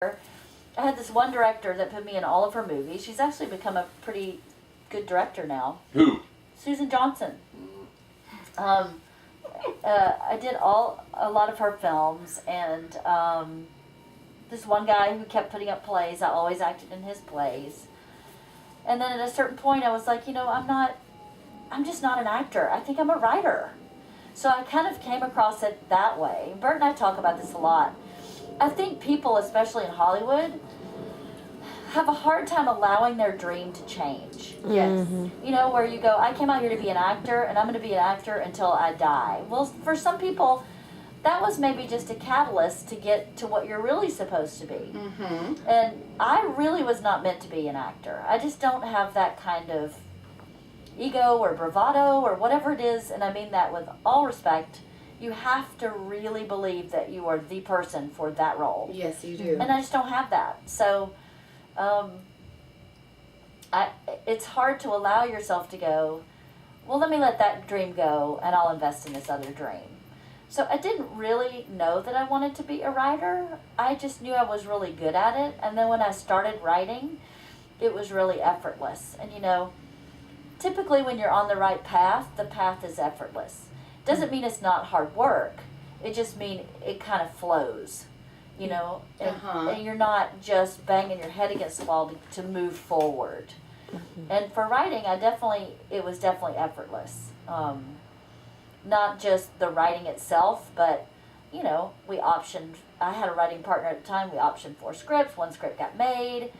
I had this one director that put me in all of her movies. She's actually become a pretty good director now. Who? Susan Johnson. I did a lot of her films, and this one guy who kept putting up plays, I always acted in his plays. And then at a certain point I was like, I'm just not an actor. I think I'm a writer. So I kind of came across it that way. Bert and I talk about this a lot. I think people, especially in Hollywood, have a hard time allowing their dream to change. Yes. Where you go, I came out here to be an actor, and I'm going to be an actor until I die. Well, for some people, that was maybe just a catalyst to get to what you're really supposed to be. And I really was not meant to be an actor. I just don't have that kind of ego or bravado or whatever it is, and I mean that with all respect. You have to really believe that you are the person for that role. Yes, you do. And I just don't have that. So it's hard to allow yourself to go, well, let me let that dream go and I'll invest in this other dream. So I didn't really know that I wanted to be a writer. I just knew I was really good at it. And then when I started writing, it was really effortless. And typically when you're on the right path, the path is effortless. Doesn't mean it's not hard work. It just means it kind of flows, and you're not just banging your head against the wall to move forward. And for writing, it was definitely effortless. Not just the writing itself, but, we optioned. I had a writing partner at the time. We optioned 4 scripts. 1 script got made,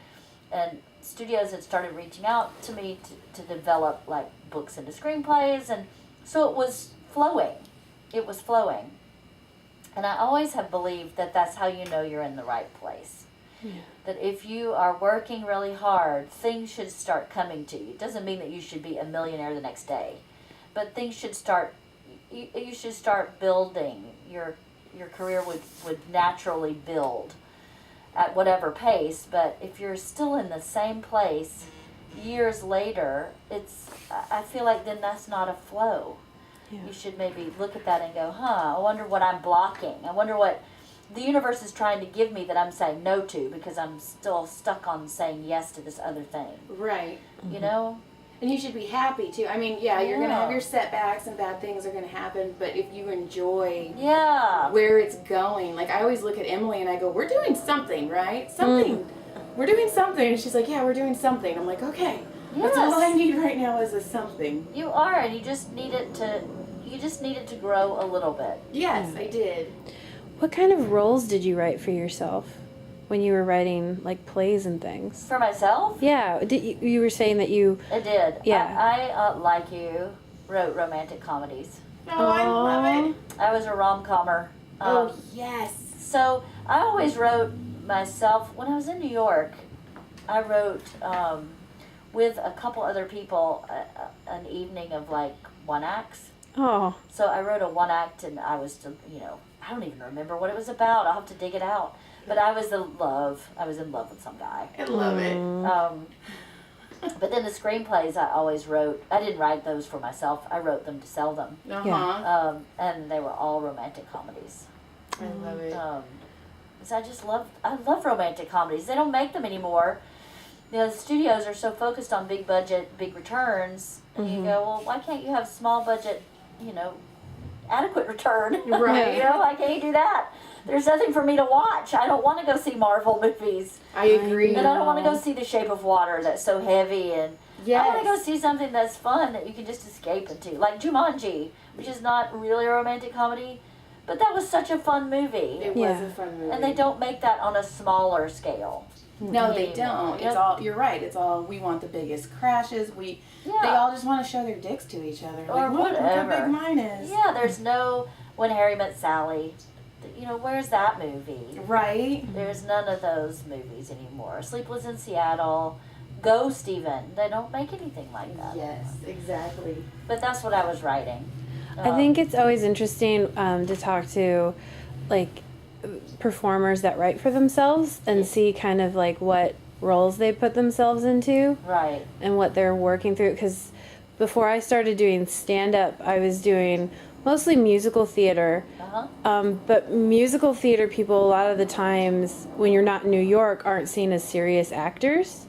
and studios had started reaching out to me to develop like books into screenplays, and so it was flowing. It was flowing. And I always have believed that that's how you know you're in the right place. Yeah. That if you are working really hard, things should start coming to you. It doesn't mean that you should be a millionaire the next day, but things should start, you should start building. Your career would naturally build at whatever pace, but if you're still in the same place years later, I feel like then that's not a flow. Yeah. You should maybe look at that and go, I wonder what I'm blocking. I wonder what the universe is trying to give me that I'm saying no to because I'm still stuck on saying yes to this other thing. Right. And you should be happy too. I mean, you're going to have your setbacks and bad things are going to happen, but if you enjoy where it's going, like I always look at Emily and I go, we're doing something, right? Something. We're doing something. And she's like, yeah, we're doing something. I'm like, okay. Yes. That's all I need right now is a something. You are, and you just need it to grow a little bit. Yes, I did. What kind of roles did you write for yourself when you were writing like plays and things? For myself? Yeah. You were saying that you... I did. Yeah. I like you, wrote romantic comedies. Oh, I love it. I was a rom-commer. Oh, yes. So I always wrote myself. When I was in New York, I wrote... with a couple other people, an evening of like 1 acts. Oh. So I wrote a 1 act, and I was, I don't even remember what it was about. I'll have to dig it out. But I was in love with some guy. I love it. But then the screenplays I always wrote. I didn't write those for myself. I wrote them to sell them. And they were all romantic comedies. I love it. So I love romantic comedies. They don't make them anymore. The studios are so focused on big budget, big returns, and you go, well, why can't you have small budget, adequate return? Right. Why can't you do that? There's nothing for me to watch. I don't want to go see Marvel movies. I agree. And I don't want to go see The Shape of Water that's so heavy, and yes. I want to go see something that's fun that you can just escape into, like Jumanji, which is not really a romantic comedy, but that was such a fun movie. It was a fun movie. And they don't make that on a smaller scale. No, they don't. It's all. You're right. It's all. We want the biggest crashes. They all just want to show their dicks to each other. Or like, look how whatever. big mine is. Yeah, there's no When Harry Met Sally. Where's that movie? Right. There's none of those movies anymore. Sleepless in Seattle, Ghost even. They don't make anything like that. Yes, exactly. But that's what I was writing. I think it's always interesting to talk to, like, performers that write for themselves and see kind of like what roles they put themselves into, right, and what they're working through. Because before I started doing stand-up, I was doing mostly musical theater. But musical theater people, a lot of the times, when you're not in New York, aren't seen as serious actors.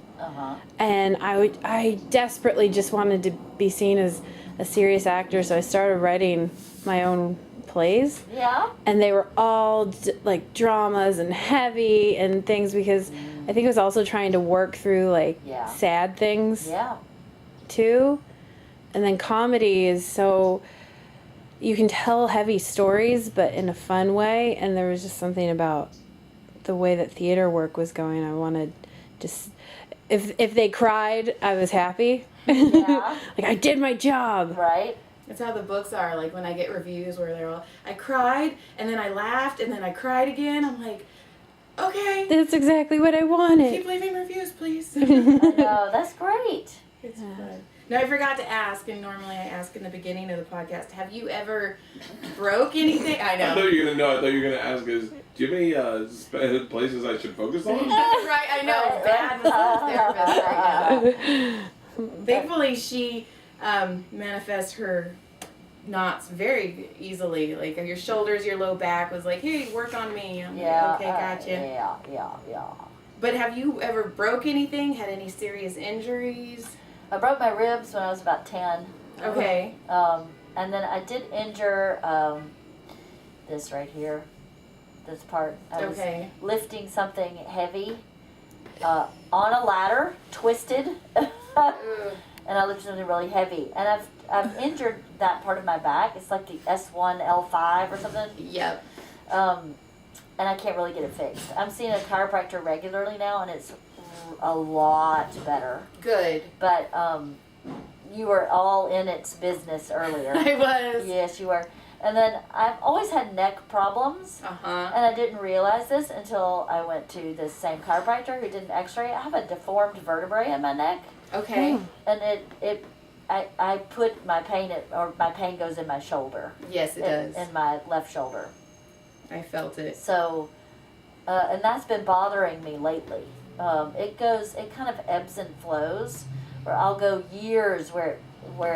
And I desperately just wanted to be seen as a serious actor, so I started writing my own plays. Yeah. And they were all like dramas and heavy and things, because I think I was also trying to work through like sad things too. And then comedy is so, you can tell heavy stories but in a fun way, and there was just something about the way that theater work was going. I wanted just, if they cried, I was happy. Yeah. Like, I did my job. Right. That's how the books are. Like, when I get reviews where they're all, I cried, and then I laughed, and then I cried again. I'm like, okay. That's exactly what I wanted. Keep leaving reviews, please. I know. That's great. It's fun. Now, I forgot to ask, and normally I ask in the beginning of the podcast, have you ever broke anything? I know. I thought you were going to ask is, do you have any places I should focus on? Right, I know. Bad massage therapist right now. Thankfully, she manifests her knots very easily. Like, your shoulders, your low back was like, hey, work on me. I'm like, okay, gotcha. Yeah. But have you ever broke anything? Had any serious injuries? I broke my ribs when I was about 10. Okay. And then I did injure this right here, this part. I was lifting something heavy on a ladder, twisted, and I lifted something really heavy. And I've injured that part of my back. It's like the S1, L5 or something. Yep. And I can't really get it fixed. I'm seeing a chiropractor regularly now, and it's a lot better. Good. But you were all in its business earlier. I was. Yes, you were. And then I've always had neck problems. And I didn't realize this until I went to this same chiropractor who did an x-ray. I have a deformed vertebrae in my neck. Okay. And I put my pain goes in my shoulder. Yes, it does. In my left shoulder. I felt it. So, and that's been bothering me lately. It kind of ebbs and flows, where I'll go years where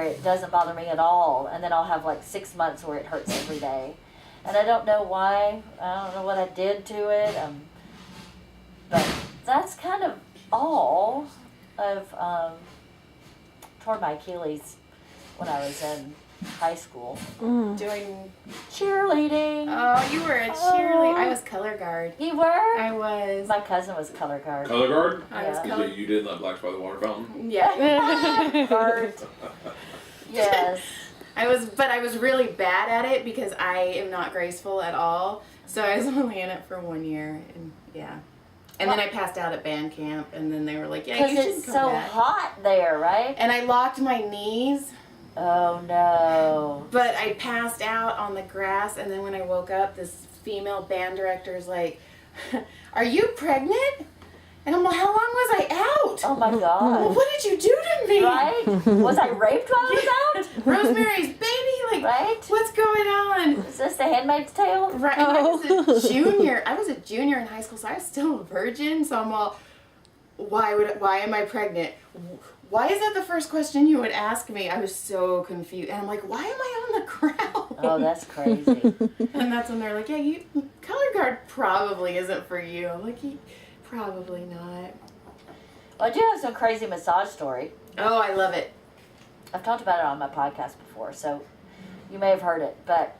it doesn't bother me at all, and then I'll have like 6 months where it hurts every day, and I don't know why. I don't know what I did to it. But that's kind of all. I've torn my Achilles when I was in high school doing cheerleading. Oh, you were a cheerleader. I was color guard. You were? I was. My cousin was color guard. Color guard? I was color. You didn't let blacks by the water fountain? Yeah. Guard. Yes. I was really bad at it because I am not graceful at all. So I was only in it for 1 year, and yeah. And then I passed out at band camp, and then they were like, "Yeah, you should come back." Because it's so hot there, right? And I locked my knees. Oh no. But I passed out on the grass, and then when I woke up, this female band director's like, "Are you pregnant?" And I'm like, "How long was I out?" Oh my God. Well, what did you do to me? Right? Was I raped while I was out? Rosemary's Baby? Like, right? What's going on? Is this The Handmaid's Tale? Right. Oh. I was a junior in high school, so I was still a virgin. So I'm all, why am I pregnant? Why is that the first question you would ask me? I was so confused. And I'm like, why am I on the ground? Oh, that's crazy. And that's when they're like, yeah, color guard probably isn't for you. I'm like, probably not. Well, I do have some crazy massage story. Oh, I love it. I've talked about it on my podcast before, so you may have heard it. But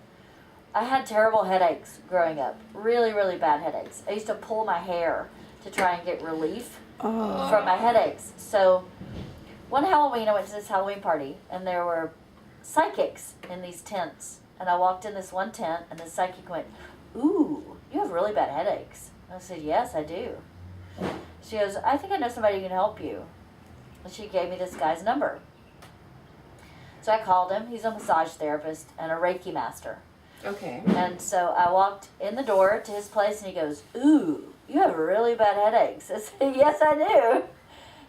I had terrible headaches growing up. Really, really bad headaches. I used to pull my hair to try and get relief from my headaches. So one Halloween, I went to this Halloween party, and there were psychics in these tents. And I walked in this one tent, and the psychic went, "Ooh, you have really bad headaches." I said, "Yes, I do." She goes, "I think I know somebody who can help you." And she gave me this guy's number. So I called him. He's a massage therapist and a Reiki master. Okay. And so I walked in the door to his place, and he goes, "Ooh, you have really bad headaches." I said, "Yes, I do."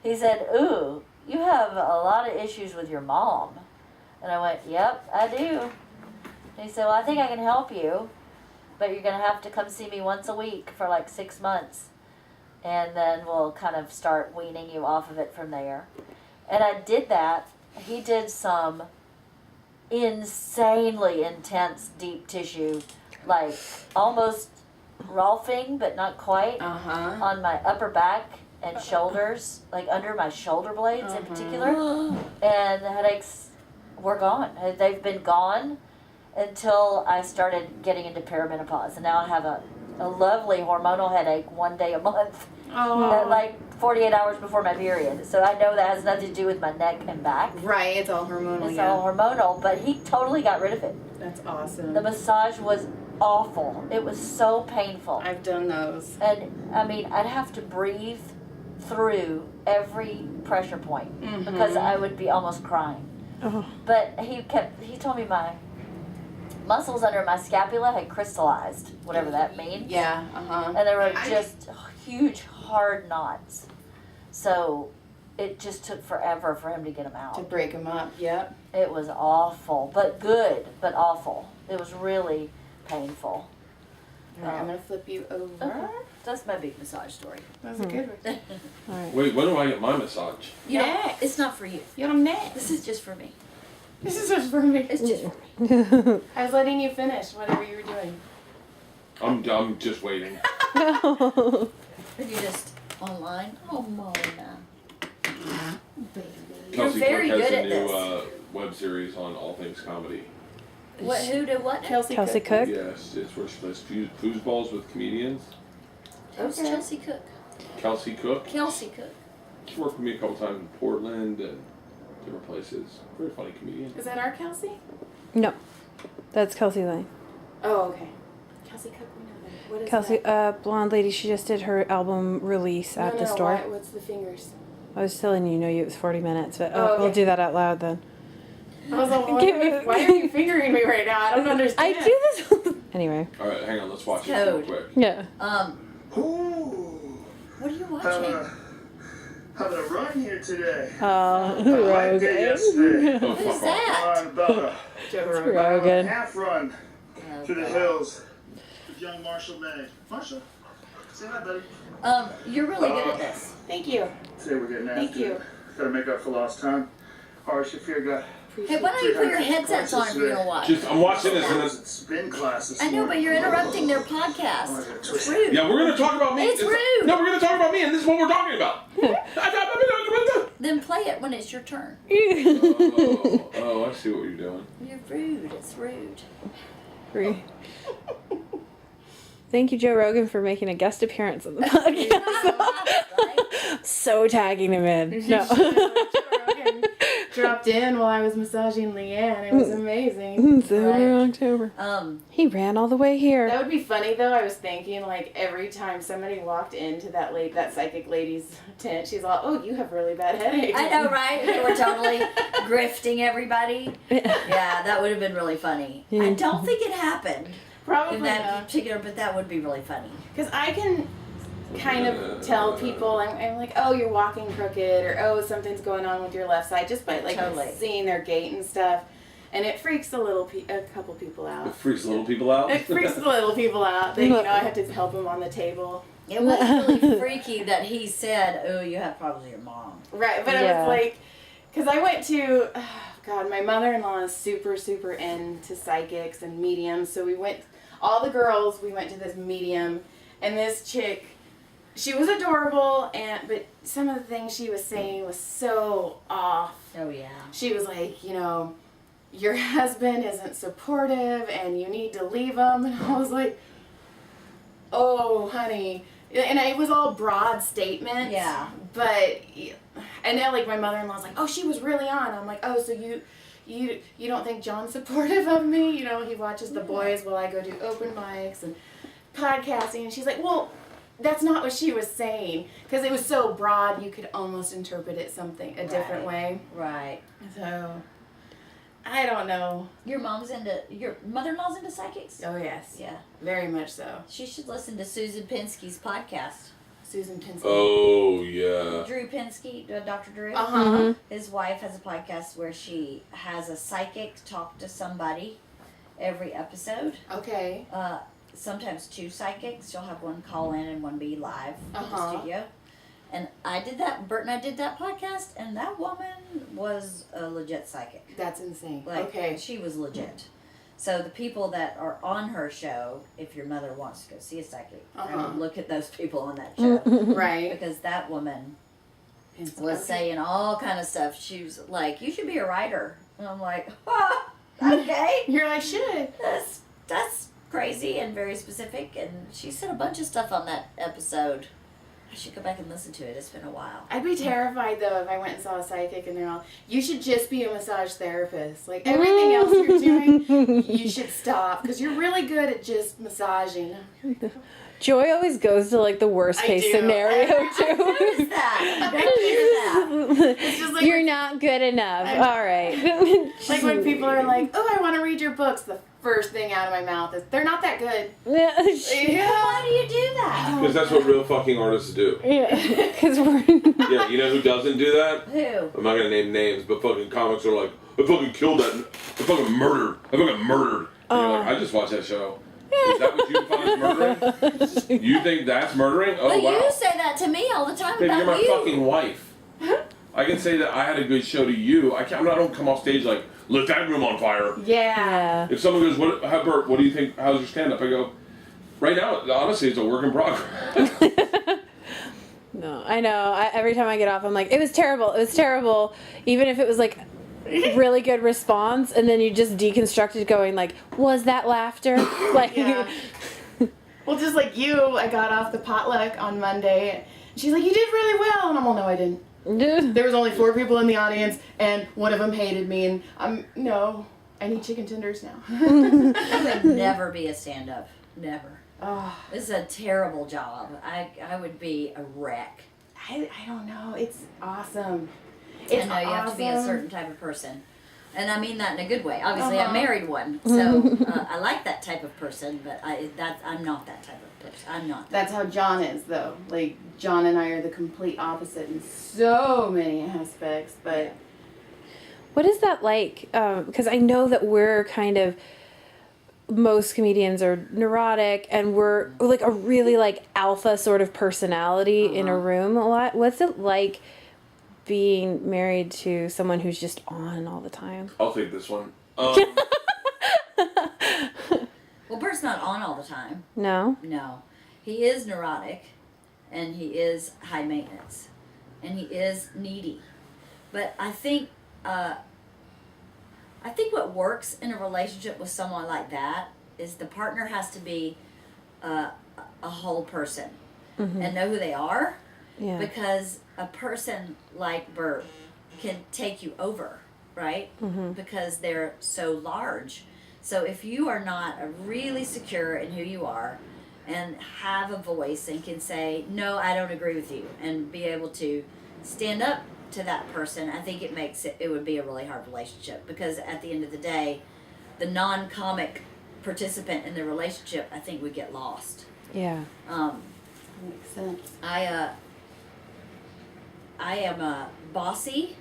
He said, "Ooh, you have a lot of issues with your mom." And I went, "Yep, I do." And he said, "Well, I think I can help you, but you're going to have to come see me once a week for like 6 months. And then we'll kind of start weaning you off of it from there." And I did that. He did some insanely intense deep tissue, like almost Rolfing, but not quite, on my upper back and shoulders, like under my shoulder blades in particular. And the headaches were gone. They've been gone until I started getting into perimenopause. And now I have a lovely hormonal headache one day a month, like 48 hours before my period. So I know that has nothing to do with my neck and back. Right, it's all hormonal. It's all hormonal, but he totally got rid of it. That's awesome. The massage was awful. It was so painful. I've done those. And I mean, I'd have to breathe through every pressure point because I would be almost crying. But he told me my muscles under my scapula had crystallized, whatever that means. Yeah, And there were just huge, hard knots. So it just took forever for him to get them out. To break them up, yep. It was awful, but good, but awful. It was really painful. All right, I'm going to flip you over. Okay. That's my big massage story. That was a good one. All right. Wait, when do I get my massage? Next. It's not for you. You're next. This is just for me. This is just for me. It's just for me. I was letting you finish whatever you were doing. I'm just waiting. Are you just online? Oh, Mona. Baby. You're Kelsey very Cook has good a at new this. web series on all things comedy. What? Who did what? Kelsey Cook? Yes, it's where she plays foosballs with comedians. Who's Chelsea Cook? Kelsey Cook. Kelsey Cook. She worked with me a couple times in Portland and different places. Very funny comedian. Is that our Kelsey? No, that's Kelsey Lane. Oh, okay. Kelsey Cook, we know that. What is Kelsey, that? blonde lady. She just did her album release at the store. What's the fingers? I was telling you, it was 40 minutes, but Oh, okay. we'll do that out loud then. I was like, why are you fingering me right now? I don't understand. I do this. Anyway. All right, hang on. Let's watch this real quick. Yeah. What are you watching? Having a run here today. Rogan. Yesterday. Oh, Who's fuck off. that? On about a Rogan. half run through the hills with young Marshall May. Marshall, say hi, buddy. You're really good at this. Thank you. Today we're getting after Thank you. it. Gotta make up for lost time. All right, Shafir got Hey, why don't you put your headsets on if you're gonna watch? I'm watching this and it's spin classes. I know, but you're interrupting their podcast. It's rude. yeah, we're gonna talk about me. It's rude. No, we're gonna talk about me, and this is what we're talking about. Then play it when it's your turn. Oh, I see what you're doing. You're rude. It's rude. Thank you, Joe Rogan, for making a guest appearance on the podcast. So tagging him in. No. Dropped in while I was massaging LeeAnn. It was amazing. October. He ran all the way here. That would be funny though. I was thinking like every time somebody walked into that psychic lady's tent, she's all, "Oh, you have really bad headaches." I know, right? They were totally grifting everybody. Yeah, that would have been really funny. I don't think it happened Probably in that not. particular, but that would be really funny. Because I can kind of tell people, I'm like, oh, you're walking crooked, or oh, something's going on with your left side, just by like seeing their gait and stuff. And it freaks a couple people out. It freaks little people out? It freaks the little people out. They, I have to help them on the table. It was really freaky that he said, "Oh, you have problems with your mom." Right, but it was like, because I went to, God, my mother-in-law is super, super into psychics and mediums. So we went, all the girls, we went to this medium, and this chick, she was adorable, but some of the things she was saying was so off. Oh, yeah. She was like, your husband isn't supportive and you need to leave him. And I was like, oh, honey. And it was all broad statements. Yeah. But, and then like my mother-in-law's like, oh, she was really on. I'm like, oh, so you don't think John's supportive of me? He watches the boys while I go do open mics and podcasting. And she's like, well, that's not what she was saying, because it was so broad you could almost interpret it a different way. Right. So, I don't know. Your mother-in-law's into psychics? Oh yes. Yeah. Very much so. She should listen to Susan Pinsky's podcast. Susan Pinsky. Oh, yeah. Drew Pinsky, Dr. Drew. Uh-huh. His wife has a podcast where she has a psychic talk to somebody every episode. Okay. Sometimes two psychics. She'll have one call in and one be live in the studio. And I did that, Bert and I did that podcast, and that woman was a legit psychic. That's insane. Like, okay. She was legit. So the people that are on her show, if your mother wants to go see a psychic, I would look at those people on that show. Right. Because that woman was saying all kind of stuff. She was like, you should be a writer. And I'm like, okay. You're like, should. That's crazy and very specific. And she said a bunch of stuff on that episode. I should go back and listen to it. It's been a while. I'd be terrified, though, if I went and saw a psychic and they're all, you should just be a massage therapist. Like, everything else you're doing, you should stop. Because you're really good at just massaging. Joy always goes to, like, the worst case scenario, too. Notice that. It's just like You're not good enough. All right. Like when people are like, oh, I want to read your books, the first thing out of my mouth is, they're not that good. Yeah. Why do you do that? Because that's what real fucking artists do. Yeah. Because we're Yeah, you know who doesn't do that? Who? I'm not gonna name names, but fucking comics are like, I fucking killed that. I fucking murdered. And you're like, I just watched that show. Is that what you define as murdering? You think that's murdering? Oh, But wow. you say that to me all the time Baby, about you're my you. fucking wife. I can say that I had a good show to you. I don't come off stage like, lit that room on fire. Yeah. If someone goes, Bert, what do you think, how's your stand-up? I go, right now, honestly, it's a work in progress. No, I know. Every time I get off, I'm like, it was terrible. It was terrible. Even if it was like really good response, and then you just deconstruct it going like, was that laughter? Like, Yeah. Well, just like you, I got off the potluck on Monday. She's like, you did really well. And I'm all, no, I didn't. There was only 4 people in the audience, and one of them hated me, and I need chicken tenders now. I would never be a stand-up. Never. Oh, This is a terrible job. I would be a wreck. I don't know. It's awesome. I know you have to be a certain type of person. And I mean that in a good way. Obviously, I married one, so I like that type of person, but I'm not that type of person. I'm not. That's how John is, though. Like, John and I are the complete opposite in so many aspects, but... what is that like? Because I know that we're kind of, most comedians are neurotic, and we're like a really like alpha sort of personality in a room a lot. What's it like being married to someone who's just on all the time? I'll take this one. Well, Bert's not on all the time. No? No. He is neurotic, and he is high maintenance, and he is needy. But I think what works in a relationship with someone like that is the partner has to be a whole person and know who they are. Yeah. Because a person like Bert can take you over, right? Because they're so large. So if you are not really secure in who you are and have a voice and can say, no, I don't agree with you, and be able to stand up to that person, I think it would be a really hard relationship, because at the end of the day, the non-comic participant in the relationship, I think, would get lost. Yeah. Makes sense. I am bossy,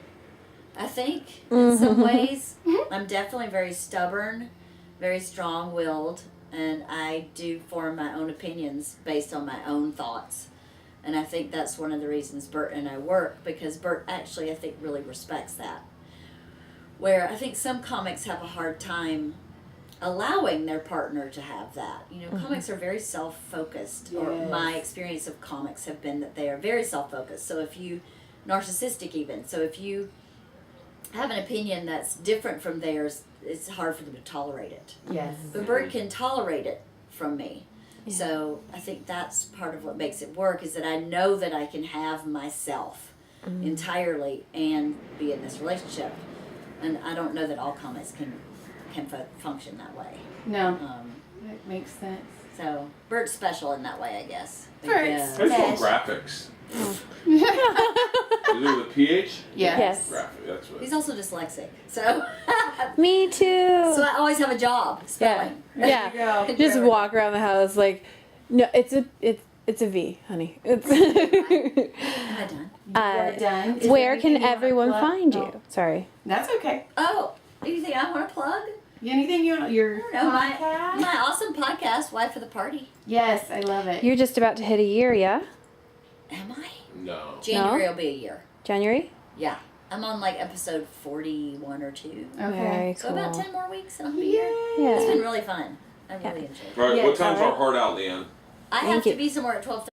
I think, in some ways. I'm definitely very stubborn, very strong-willed, and I do form my own opinions based on my own thoughts. And I think that's one of the reasons Bert and I work, because Bert actually, I think, really respects that. Where I think some comics have a hard time allowing their partner to have that. You know, comics are very self-focused, or my experience of comics have been that they are very self-focused. So if you, narcissistic even, so if you have an opinion that's different from theirs, it's hard for them to tolerate it. Yes. But Bert can tolerate it from me. Yeah. So I think that's part of what makes it work, is that I know that I can have myself entirely and be in this relationship. And I don't know that all comics can function that way. No. That makes sense. So Bert's special in that way, I guess. Bert's I just love graphics. Is it with a PH? Yes. Graphic, that's what. He's also dyslexic, so Me too. so I always have a job spelling. Yeah. There you go. Just walk around the house like, no, it's a V, honey. It's Am I done? We're done. Is where there can anything you everyone wanna plug? find Oh, you? Sorry. That's okay. Oh, anything I want to plug? Anything you want? Your I don't know, podcast? my awesome podcast, Wife of the Party. Yes, I love it. You're just about to hit a year, yeah? Am I? No. January will be a year. January? Yeah. I'm on like episode 41 or 2. Okay. So cool. about 10 more weeks and I'll be here. Yeah. It's been really fun. I really enjoyed it. All right, Yeah, what time's all right. our heart out, LeeAnn? I have to be somewhere at 12:30.